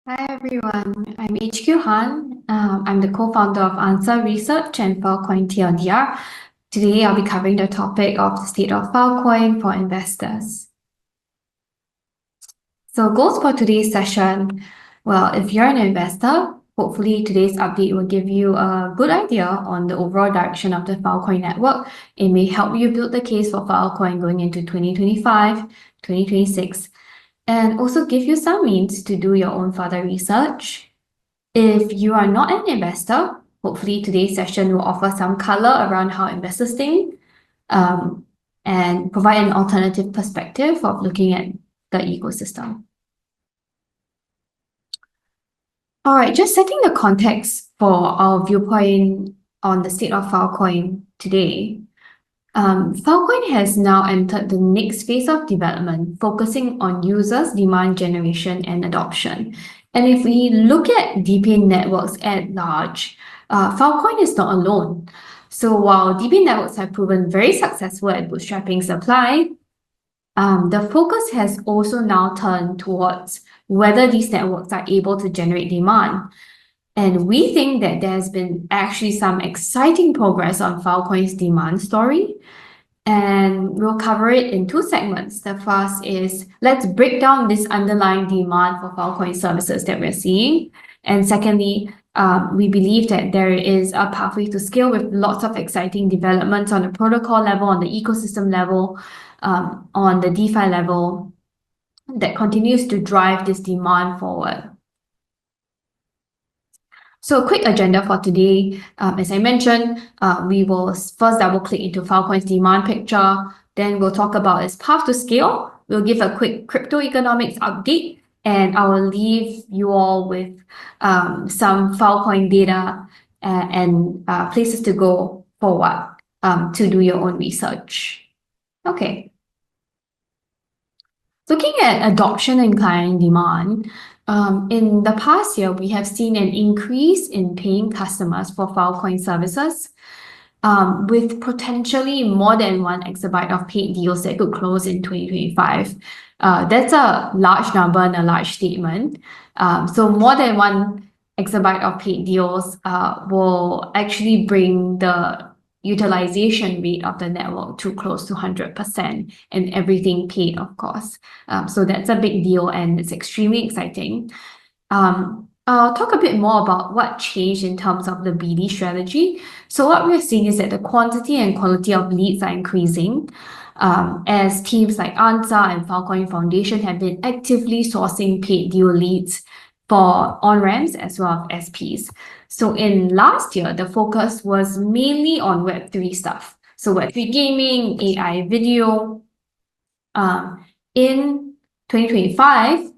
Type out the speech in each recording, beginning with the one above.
Hi everyone, I'm HQ Han. I'm the co-founder of Answer Research and Filecoin TLDR. Today I'll be covering the topic of the state of Filecoin for investors. So goals for today's session, well, if you're an investor, hopefully today's update will give you a good idea on the overall direction of the Filecoin network. It may help you build the case for Filecoin going into 2025, 2026, and also give you some means to do your own further research. If you are not an investor, hopefully today's session will offer some color around how investors think and provide an alternative perspective of looking at the ecosystem. All right, just setting the context for our viewpoint on the state of Filecoin today. Filecoin has now entered the next phase of development, focusing on users, demand generation, and adoption. And if we look at DP networks at large, Filecoin is not alone. So while DP networks have proven very successful at bootstrapping supply, the focus has also now turned towards whether these networks are able to generate demand. And we think that there's been actually some exciting progress on Filecoin's demand story. And we'll cover it in two segments. The first is let's break down this underlying demand for Filecoin services that we're seeing. And secondly, we believe that there is a pathway to scale with lots of exciting developments on the protocol level, on the ecosystem level, on the DeFi level that continues to drive this demand forward. So a quick agenda for today. As I mentioned, we will first double click into Filecoin's demand picture. Then we'll talk about its path to scale. We'll give a quick crypto economics update, and I will leave you all with some Filecoin data and places to go forward to do your own research. Okay. Looking at adoption and client demand, in the past year, we have seen an increase in paying customers for Filecoin services, with potentially more than 1 exabyte of paid deals that could close in 2025. That's a large number and a large statement. So more than 1 exabyte of paid deals will actually bring the utilization rate of the network to close to 100% and everything paid, of course. So that's a big deal and it's extremely exciting. I'll talk a bit more about what changed in terms of the BD strategy. So what we're seeing is that the quantity and quality of leads are increasing as teams like ANSA and Filecoin Foundation have been actively sourcing paid deal leads for on-ramps as well as SPs. So in last year, the focus was mainly on Web3 stuff. So Web3 gaming, AI video. In 2025,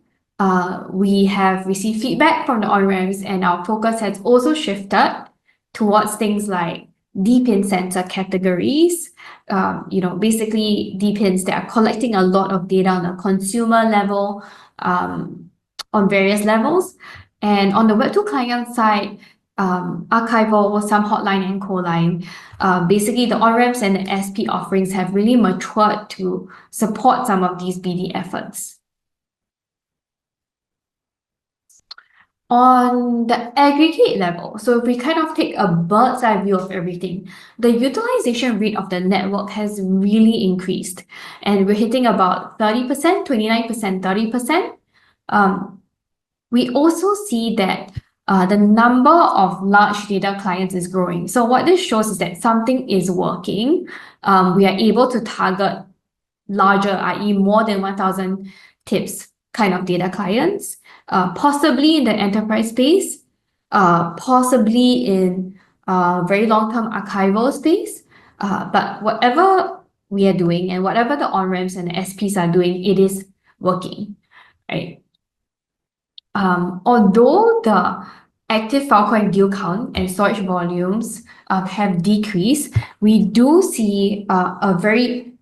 we have received feedback from the on-ramps and our focus has also shifted towards things like DPIN sensor categories. Basically DPINs that are collecting a lot of data on a consumer level, on various levels. And on the Web2 client side, archival, some hotline and co-line. Basically, the on-ramps and the SP offerings have really matured to support some of these BD efforts. On the aggregate level, so if we kind of take a bird's eye view of everything, the utilization rate of the network has really increased. And we're hitting about 30%, 29%, 30%. We also see that the number of large data clients is growing. So what this shows is that something is working. We are able to target larger, i.e. more than 1,000 tips kind of data clients, possibly in the enterprise space, possibly in very long-term archival space. But whatever we are doing and whatever the on-ramps and the SPs are doing, it is working, right? Although the active Filecoin deal count and storage volumes have decreased, we do see a very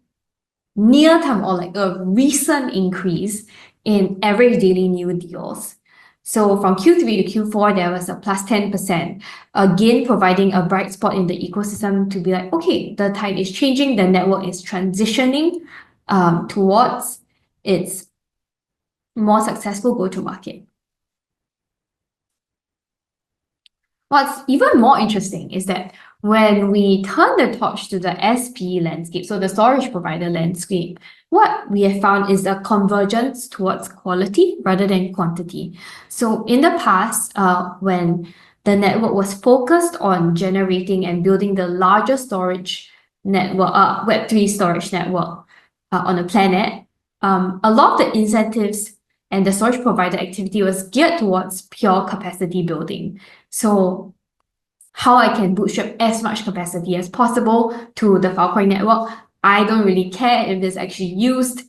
near-term or like a recent increase in average daily new deals. So from Q3 to Q4, there was a plus 10%, again, providing a bright spot in the ecosystem to be like, okay, the tide is changing, the network is transitioning towards its more successful go-to-market. What's even more interesting is that when we turn the torch to the SP landscape, so the storage provider landscape, what we have found is a convergence towards quality rather than quantity. So in the past, when the network was focused on generating and building the largest storage network, Web3 storage network on the planet, a lot of the incentives and the storage provider activity was geared towards pure capacity building. So how I can bootstrap as much capacity as possible to the Filecoin network. I don't really care if it's actually used.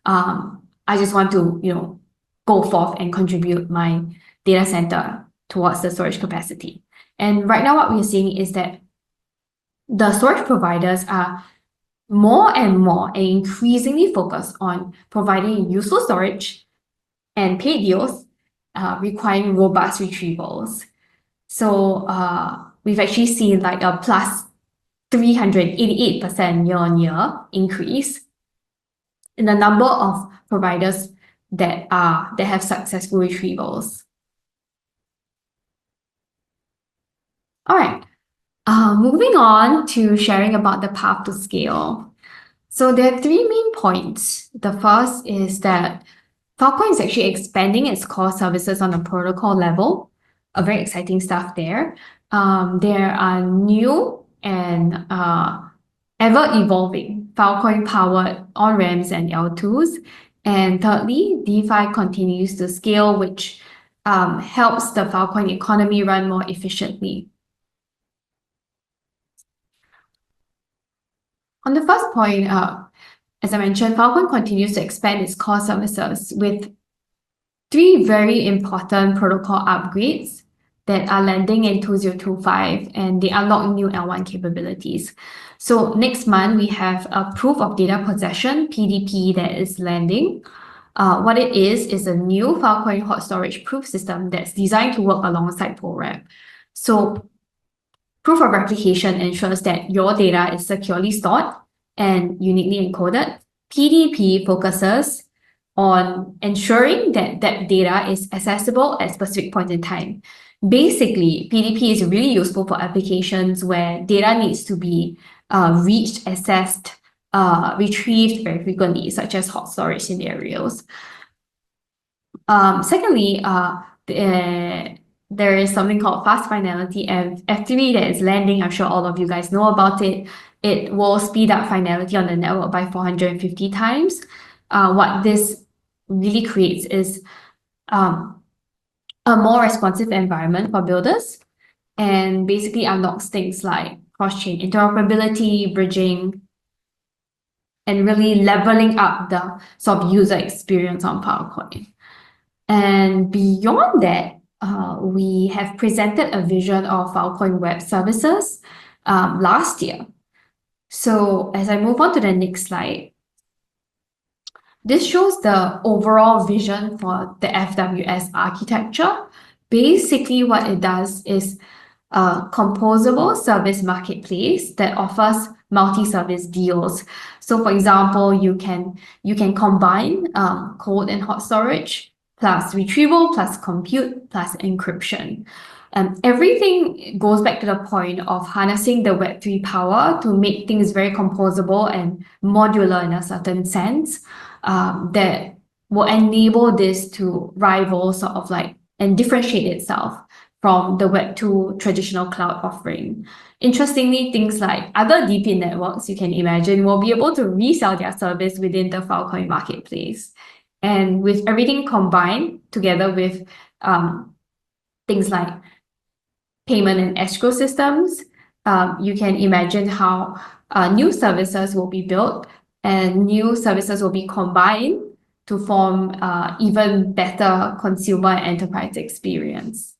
I just want to, go forth and contribute my data center towards the storage capacity. And right now, what we're seeing is that the storage providers are more and more and increasingly focused on providing useful storage and paid deals requiring robust retrievals. So we've actually seen like a plus 388% year-on-year increase in the number of providers that have successful retrievals. All right. Moving on to sharing about the path to scale. So there are three main points. The first is that Filecoin is actually expanding its core services on a protocol level. A very exciting stuff there. There are new and ever-evolving Filecoin-powered on-ramps and L2s. And thirdly, DeFi continues to scale, which helps the Filecoin economy run more efficiently. On the first point, as I mentioned, Filecoin continues to expand its core services with three very important protocol upgrades that are landing in 2025, and they unlock new L1 capabilities. So next month, we have a proof of data possession, PDP, that is landing. What it is a new Filecoin hot storage proof system that's designed to work alongside ProRep. So proof of replication ensures that your data is securely stored and uniquely encoded. PDP focuses on ensuring that that data is accessible at specific points in time. Basically, PDP is really useful for applications where data needs to be reached, accessed, retrieved very frequently, such as hot storage scenarios. Secondly, there is something called fast finality F3 that is landing. I'm sure all of you guys know about it. It will speed up finality on the network by 450 times. What this really creates is a more responsive environment for builders and basically unlocks things like cross-chain interoperability, bridging, and really leveling up the sort of user experience on Filecoin. And beyond that, we have presented a vision of Filecoin web services last year. So as I move on to the next slide, this shows the overall vision for the FWS architecture. Basically, what it does is a composable service marketplace that offers multi-service deals. So for example, you can combine cold and hot storage plus retrieval plus compute plus encryption. Everything goes back to the point of harnessing the Web3 power to make things very composable and modular in a certain sense, that will enable this to rival sort of like and differentiate itself from the Web2 traditional cloud offering. Interestingly, things like other DP networks you can imagine will be able to resell their service within the Filecoin marketplace. And with everything combined together with things like payment and escrow systems, you can imagine how new services will be built and new services will be combined to form even better consumer and enterprise experience.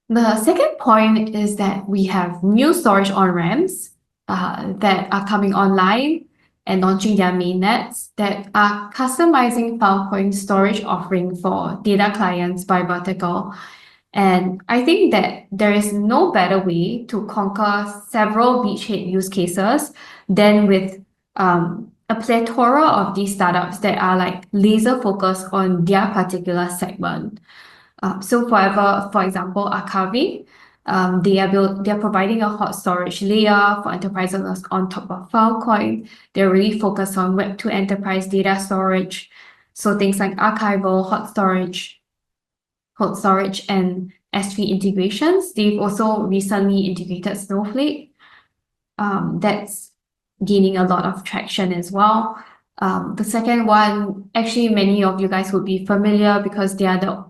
The second point is that we have new storage on-ramps that are coming online and launching their mainnets that are customizing Filecoin storage offering for data clients by vertical. And I think that there is no better way to conquer several beachhead use cases than with a plethora of these startups that are like laser focused on their particular segment. So for example, Akavi, they are providing a hot storage layer for enterprises on top of Filecoin. They're really focused on Web2 enterprise data storage. So things like archival, hot storage, and S3 integrations. They've also recently integrated Snowflake. That's gaining a lot of traction as well. The second one, actually, many of you guys would be familiar because they are the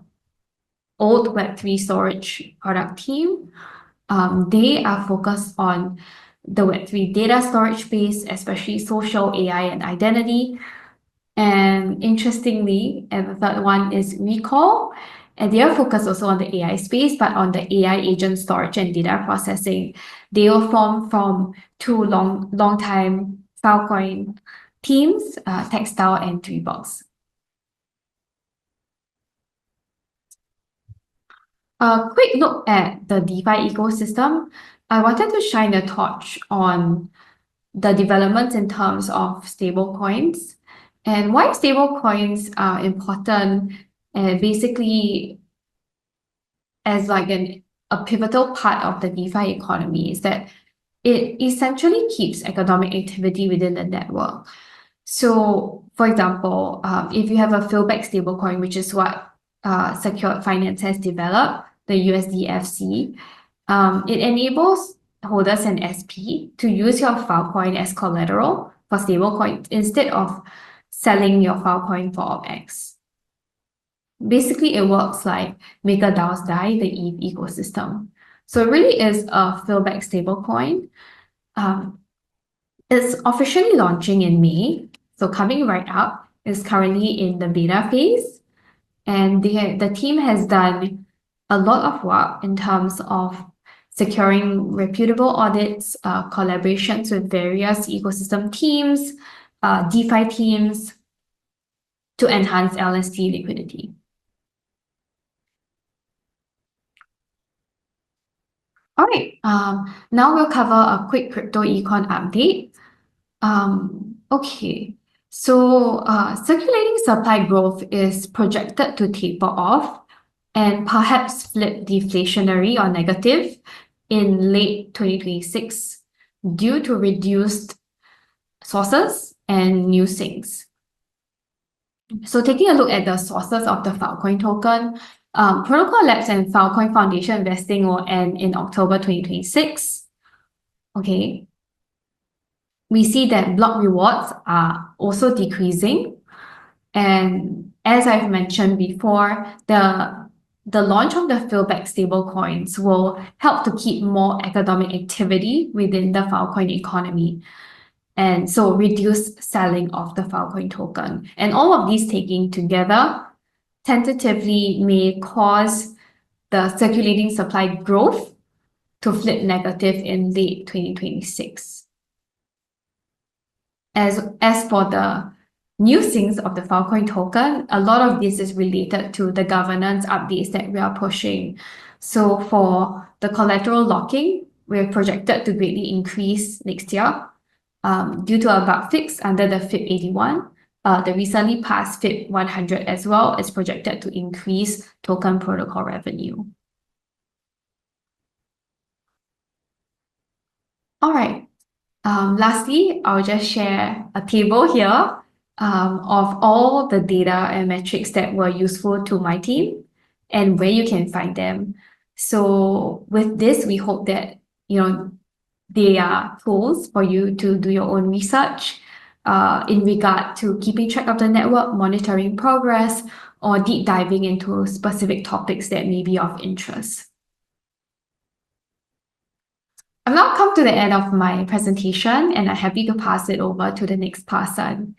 old Web3 storage product team. They are focused on the Web3 data storage space, especially social, AI, and identity. And interestingly, and the third one is Recall. And they are focused also on the AI space, but on the AI agent storage and data processing. They were formed from two long-time Filecoin teams, Textile and 3Box. A quick look at the DeFi ecosystem. I wanted to shine a torch on the developments in terms of stablecoins and why stablecoins are important, and basically as like a pivotal part of the DeFi economy is that it essentially keeps economic activity within the network. So, for example, if you have a fallback stablecoin, which is what Secured Finance has developed, the USDFC, it enables holders and SP to use your Filecoin as collateral for stablecoins instead of selling your Filecoin for OpX. Basically, it works like MakerDAO's DAI, the ETH ecosystem. So it really is a fallback stablecoin. It's officially launching in May, so coming right up. Is currently in the beta phase, and the team has done a lot of work in terms of securing reputable audits, collaborations with various ecosystem teams, DeFi teams to enhance LST liquidity. All right, now we'll cover a quick crypto econ update. Okay, so circulating supply growth is projected to taper off and perhaps flip deflationary or negative in late 2026 due to reduced sources and new sinks. So taking a look at the sources of the Filecoin token, Protocol Labs and Filecoin Foundation investing will end in October 2026. Okay. We see that block rewards are also decreasing. And as I've mentioned before, the launch of the fallback stablecoins will help to keep more economic activity within the Filecoin economy, and so reduce selling of the Filecoin token. And all of these taking together tentatively may cause the circulating supply growth to flip negative in late 2026. As for the new things of the Filecoin token, a lot of this is related to the governance updates that we are pushing. So for the collateral locking, we're projected to greatly increase next year due to a bug fix under the FIP 81. The recently passed FIP 100 as well is projected to increase token protocol revenue. All right. Lastly, I'll just share a table here of all the data and metrics that were useful to my team and where you can find them. So with this, we hope that they are tools for you to do your own research in regard to keeping track of the network, monitoring progress, or deep diving into specific topics that may be of interest. I've now come to the end of my presentation, and I'm happy to pass it over to the next person.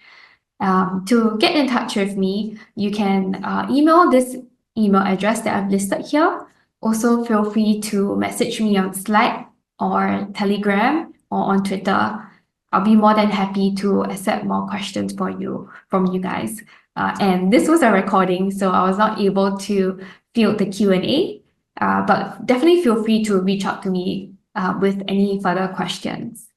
To get in touch with me, you can email this email address that I've listed here. Also, feel free to message me on Slack or Telegram or on Twitter. I'll be more than happy to accept more questions from you guys. And this was a recording, so I was not able to field the Q&A, but definitely feel free to reach out to me with any further questions.